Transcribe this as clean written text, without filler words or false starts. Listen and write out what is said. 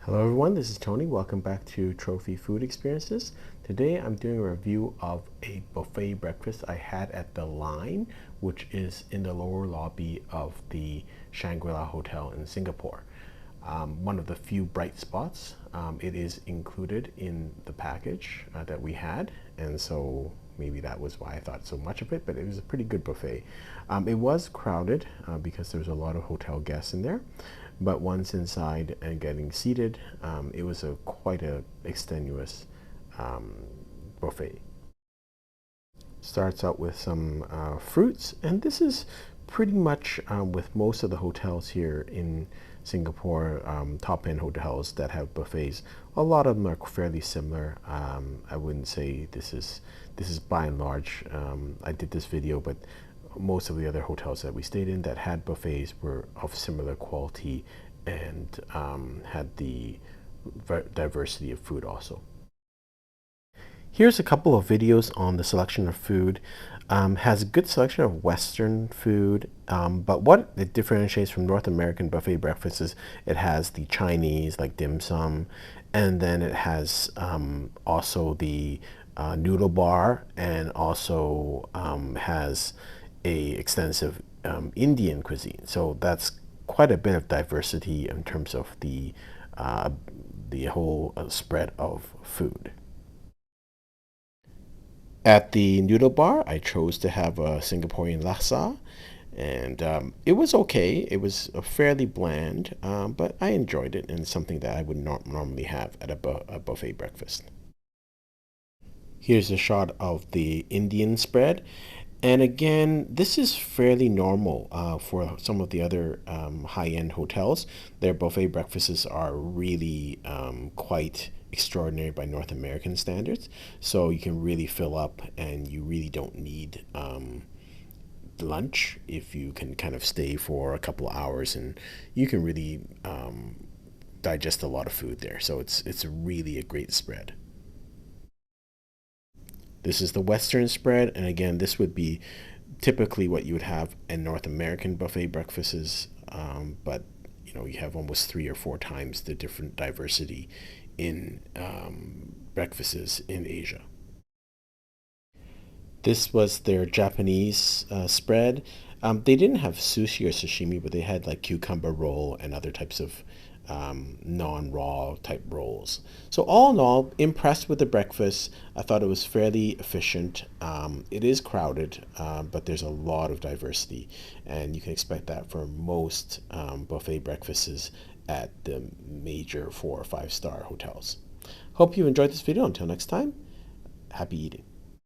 Hello everyone, this is Tony. Welcome back to Trophy Food Experiences. Today I'm doing a review of a buffet breakfast I had at The Line, which is in the lower lobby of the Shangri La Hotel in Singapore. One of the few bright spots. It is included in the package that we had, and so maybe that was why I thought so much of it, but it was a pretty good buffet. It was crowded because there was a lot of hotel guests in there, but once inside and getting seated, it was quite a extenuous buffet. Starts out with some fruits, and this is pretty much with most of the hotels here in Singapore, top-end hotels that have buffets. A lot of them are fairly similar. I wouldn't say this is by and large. I did this video, but most of the other hotels that we stayed in that had buffets were of similar quality and had the diversity of food also. Here's a couple of videos on the selection of food. Has a good selection of Western food, but what it differentiates from North American buffet breakfasts is it has the Chinese, like dim sum, and then it has also the noodle bar, and also has a extensive Indian cuisine. So that's quite a bit of diversity in terms of the whole spread of food. At the noodle bar, I chose to have a Singaporean laksa, and it was okay. It was fairly bland, but I enjoyed it, and it's something that I would not normally have at a buffet breakfast. Here's a shot of the Indian spread. And again, this is fairly normal for some of the other high-end hotels. Their buffet breakfasts are really quite extraordinary by North American standards. So you can really fill up, and you really don't need lunch if you can kind of stay for a couple of hours, and you can really digest a lot of food there. So it's really a great spread. This is the Western spread, and again, this would be typically what you would have in North American buffet breakfasts, but you have almost 3 or 4 times the different diversity in breakfasts in Asia. This was their Japanese spread. They didn't have sushi or sashimi, but they had like cucumber roll and other types of non-raw type rolls. So all in all, impressed with the breakfast. I thought it was fairly efficient. It is crowded, but there's a lot of diversity, and you can expect that for most buffet breakfasts at the major 4 or 5 star hotels. Hope you enjoyed this video. Until next time, happy eating.